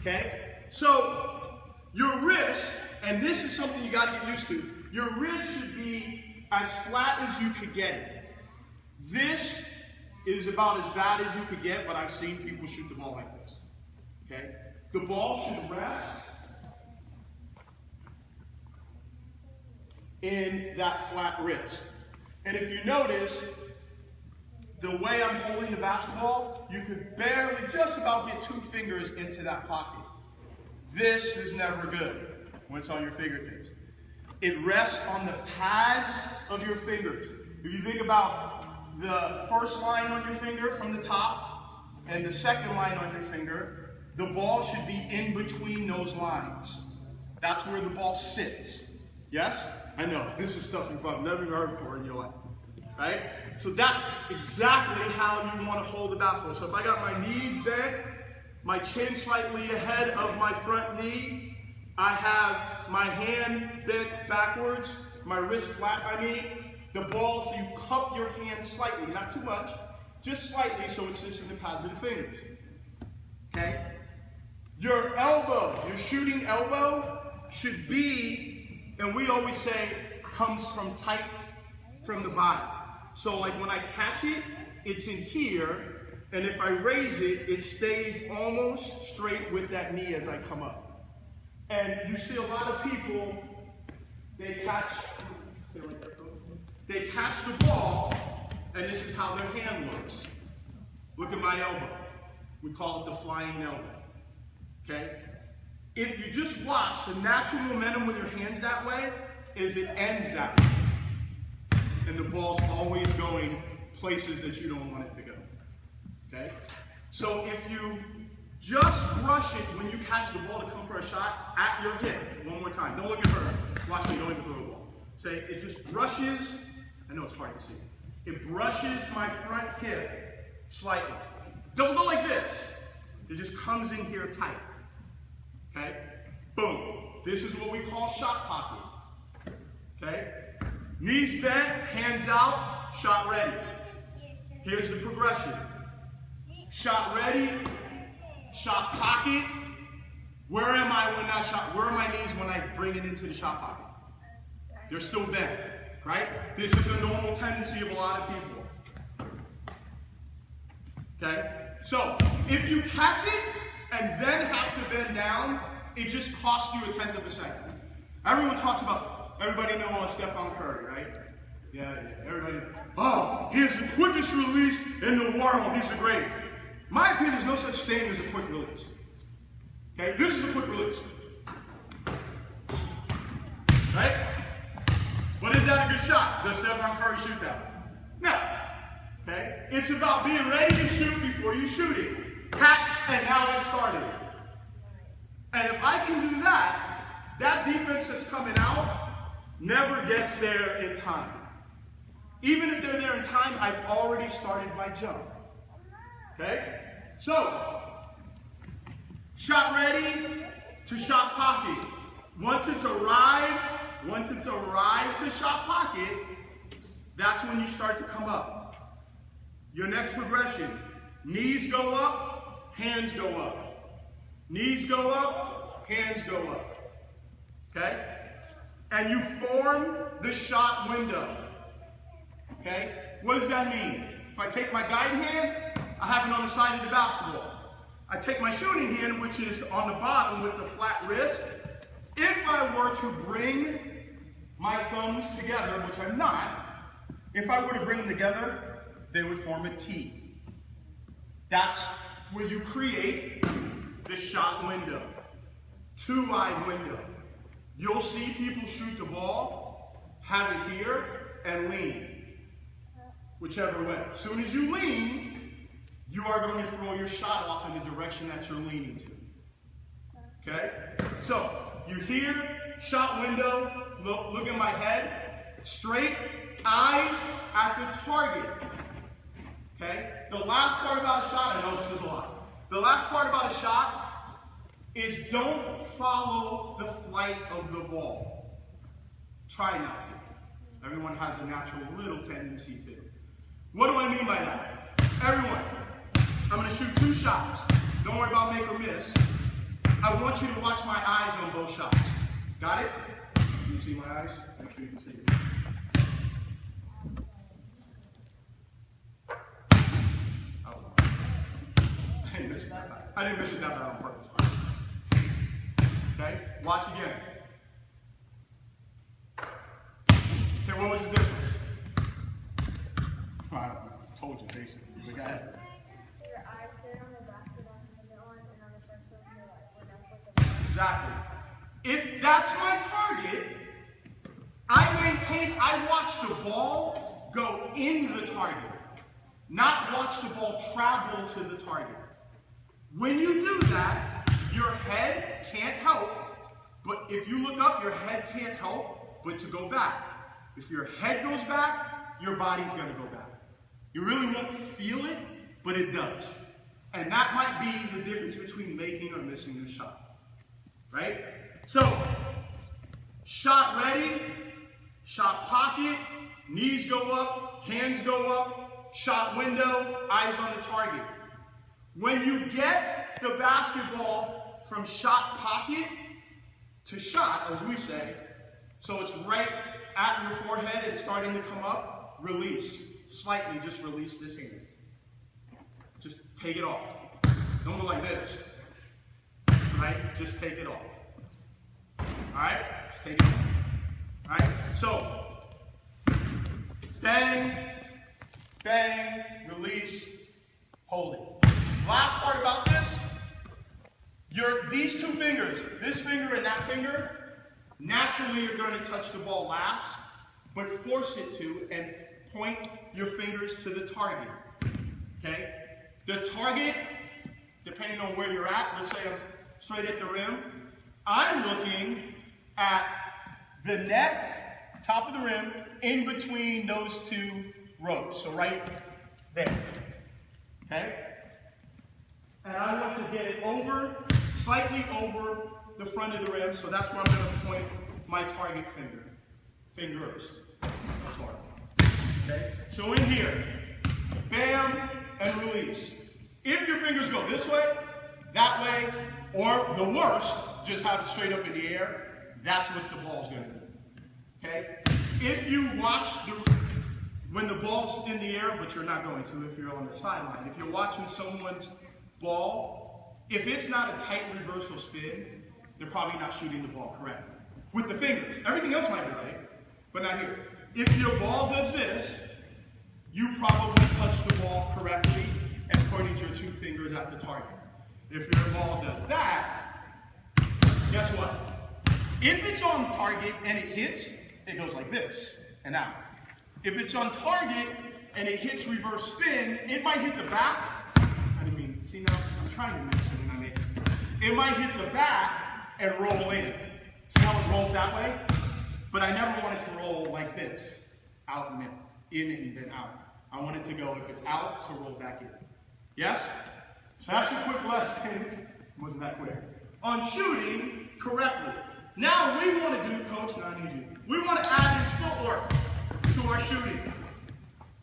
Okay? So, your wrist, and this is something you got to get used to, your wrist should be as flat as you could get it. This is about as bad as you could get, but I've seen people shoot the ball like this. Okay? The ball should rest in that flat wrist. And if you notice, the way I'm holding the basketball, you could barely, just about get 2 fingers into that pocket. This is never good when it's on your fingertips. It rests on the pads of your fingers. If you think about the first line on your finger from the top and the second line on your finger, the ball should be in between those lines. That's where the ball sits. Yes? I know, this is stuff you've probably never heard before in your life. Right? So that's exactly how you want to hold the basketball. So if I got my knees bent, my chin slightly ahead of my front knee, I have my hand bent backwards, my wrist flat, the ball, so you cup your hand slightly, not too much, just slightly so it sits in the pads of the fingers. Okay? Your elbow, your shooting elbow should be, and we always say, comes from tight from the body. So like when I catch it, it's in here, and if I raise it, it stays almost straight with that knee as I come up. And you see a lot of people, they catch the ball, and this is how their hand looks. Look at my elbow. We call it the flying elbow. Okay? If you just watch, the natural momentum when your hand's that way is it ends that way. And the ball's always going places that you don't want it to go. Okay? So if you just brush it when you catch the ball to come for a shot at your hip, one more time. Don't look at her. Watch me, don't even throw the ball. Say, it just brushes, I know it's hard to see. It brushes my front hip slightly. Don't go like this. It just comes in here tight. Okay? Boom. This is what we call shot pocket. Okay? Knees bent, hands out, shot ready. Here's the progression. Shot ready, shot pocket. Where am I when that shot, where are my knees when I bring it into the shot pocket? They're still bent, right? This is a normal tendency of a lot of people. Okay? So, if you catch it and then have to bend down, it just costs you 1/10 of a second. Everyone talks about, everybody knows Stephen Curry, right? Yeah, everybody. Oh, he has the quickest release in the world. He's the greatest. My opinion, there's no such thing as a quick release. Okay, this is a quick release. Right? But is that a good shot? Does Stephen Curry shoot that? No. Okay? It's about being ready to shoot before you shoot it. Catch, and now I started. And if I can do that, that defense that's coming out never gets there in time. Even if they're there in time, I've already started my jump. Okay? So, shot ready to shot pocket. Once it's arrived to shot pocket, that's when you start to come up. Your next progression, knees go up, hands go up. Knees go up, hands go up. Okay? And you form the shot window. Okay? What does that mean? If I take my guide hand, I have it on the side of the basketball. I take my shooting hand, which is on the bottom with the flat wrist. If I were to bring my thumbs together, which I'm not, if I were to bring them together, they would form a T. That's where you create the shot window. Two-eyed window. You'll see people shoot the ball, have it here, and lean. Whichever way. As soon as you lean, you are going to throw your shot off in the direction that you're leaning to. Okay? So, you hear, shot window, look at my head, straight, eyes at the target. Okay? The last part about a shot, I know this is a lot. The last part about a shot is don't follow the flight of the ball. Try not to. Everyone has a natural little tendency to. What do I mean by that? Everyone, I'm going to shoot 2 shots. Don't worry about make or miss. want you to watch my eyes on both shots. Got it? Can you see my eyes? Make sure you can see it. I didn't miss it that bad on purpose. Okay? Watch again. Okay, what was the difference? I told you, Jason. But go ahead. Your eyes stay on the basketball and the one, and on the first one, you're like, when that's what the ball. Exactly. If that's my target, I watch the ball go in the target, not watch the ball travel to the target. When you do that, your head can't help, but if you look up, your head can't help but to go back. If your head goes back, your body's going to go back. You really won't feel it, but it does. And that might be the difference between making or missing the shot. Right? So, shot ready, shot pocket, knees go up, hands go up, shot window, eyes on the target. When you get the basketball from shot pocket to shot, as we say, so it's right at your forehead and starting to come up, release. Slightly just release this hand. Just take it off. Don't go like this. Right? Just take it off. Alright? Just take it off. Alright? So, bang, bang, release, hold it. Last part about this, these two fingers, this finger and that finger, naturally you're going to touch the ball last, but force it to and point your fingers to the target. Okay? The target, depending on where you're at, let's say I'm straight at the rim, I'm looking at the net, top of the rim, in between those two ropes. So right there. Okay? And I want to get it over, slightly over the front of the rim, so that's where I'm going to point my target fingers. Okay? So in here, bam, and release. If your fingers go this way, that way, or the worst, just have it straight up in the air, that's what the ball's going to do. Okay? If you watch when the ball's in the air, but you're not going to if you're on the sideline, if you're watching someone's ball, if it's not a tight reversal spin, they're probably not shooting the ball correctly. With the fingers. Everything else might be right, but not here. If your ball does this, you probably touched the ball correctly and pointed your two fingers at the target. If your ball does that, guess what? If it's on target and it hits, it goes like this and out. If it's on target and it hits reverse spin, it might hit the back. I didn't mean, see now, I'm trying to make something I made. It might hit the back and roll in. See how it rolls that way? But I never want it to roll like this, out and in and then out. I want it to go, if it's out, to roll back in. Yes? So that's a quick lesson. Wasn't that quick? On shooting correctly. Now we want to do, Coach, now I need you. We want to add in footwork to our shooting.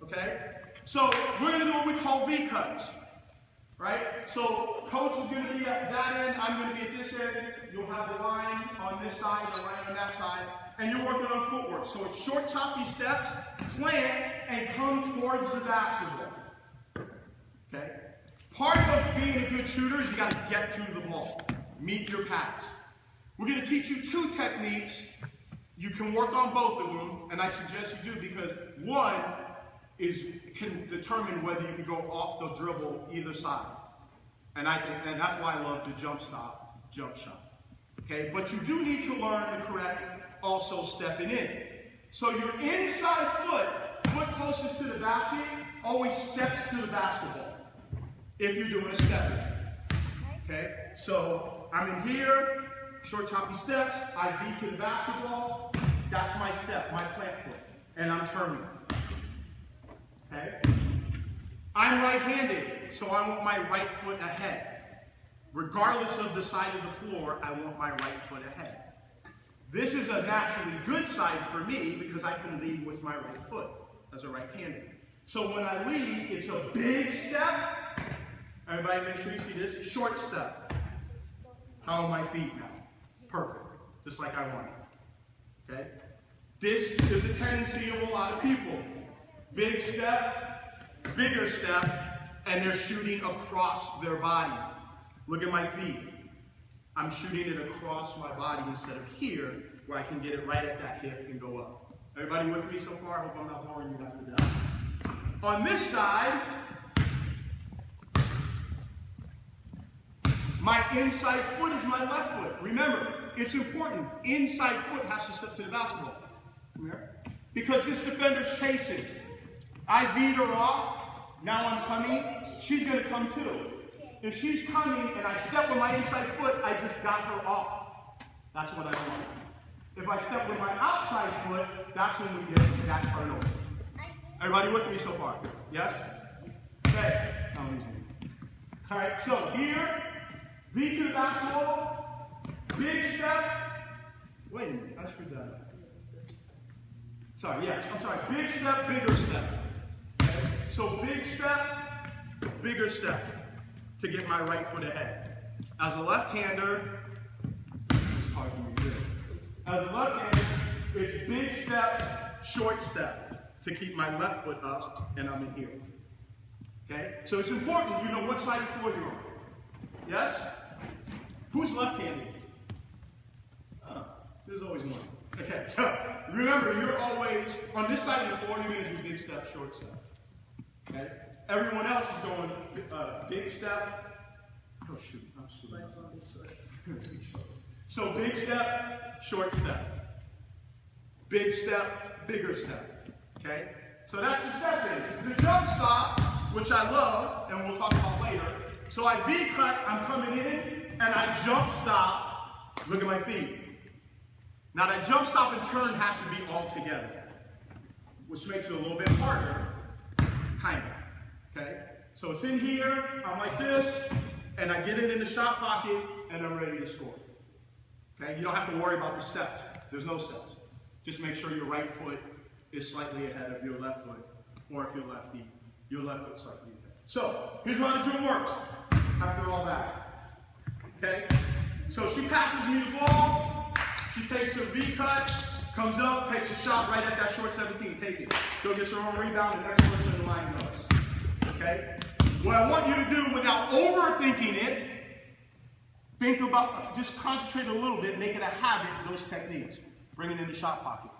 Okay? So we're going to do what we call V-cuts. Right? So Coach is going to be at that end, I'm going to be at this end. You'll have the line on this side, the line on that side. And you're working on footwork. So it's short, choppy steps, plant, and come towards the basketball. Okay? Part of being a good shooter is you got to get to the ball. Meet your pass. We're going to teach you two techniques. You can work on both of them, and I suggest you do because one can determine whether you can go off the dribble either side. And that's why I love the jump shot. Okay? But you do need to learn the correct also stepping in. So your inside foot closest to the basket, always steps to the basketball. If you're doing a step in. Okay? So I'm in here, short choppy steps, I V to the basketball, that's my step, my plant foot. And I'm turning. Okay? I'm right-handed, so I want my right foot ahead. Regardless of the side of the floor, I want my right foot ahead. This is a naturally good side for me because I can lead with my right foot as a right-hander. So when I lead, it's a big step. Everybody make sure you see this. Short step. How are my feet now? Perfect. Just like I wanted. Okay? This is a tendency of a lot of people. Big step, bigger step, and they're shooting across their body. Look at my feet. I'm shooting it across my body instead of here, where I can get it right at that hip and go up. Everybody with me so far? I hope I'm not boring you after that. On this side, my inside foot is my left foot. Remember, it's important. Inside foot has to step to the basketball. Because this defender's chasing. I beat her off. Now I'm coming. She's going to come too. If she's coming and I step with my inside foot, I just got her off. That's what I want. If I step with my outside foot, that's when we get that turnover. Everybody with me so far? Yes? Okay. All right, so here, V to the basketball, big step. Wait a minute, I screwed that up. Sorry, yes, I'm sorry. Big step, bigger step. Okay? So big step, bigger step to get my right foot ahead. As a left-hander, it's hard for me to do. As a left-hander, it's big step, short step to keep my left foot up and I'm in here. Okay? So it's important you know what side of the floor you're on. Yes? Who's left-handed? There's always one. Okay, so remember, you're always, on this side of the floor, you're going to do big step, short step. Okay? Everyone else is going big step. Oh, shoot. I'm so big step, short step. Big step, bigger step. Okay? So that's the second. The jump stop, which I love, and we'll talk about later. So I V-cut, I'm coming in, and I jump stop. Look at my feet. Now that jump stop and turn has to be all together, which makes it a little bit harder, kind of, okay? So it's in here, I'm like this, and I get it in the shot pocket, and I'm ready to score. Okay, you don't have to worry about the steps. There's no steps. Just make sure your right foot is slightly ahead of your left foot, or if you're lefty, your left foot slightly ahead. So here's how the drill works after all that. Okay, so she passes me the ball. She takes a V-cut, comes up, takes a shot right at that short 17. Take it. Go get her own rebound, the next person in the line goes. Okay? What I want you to do without overthinking it, think about, just concentrate a little bit, make it a habit, those techniques. Bring it in the shot pocket.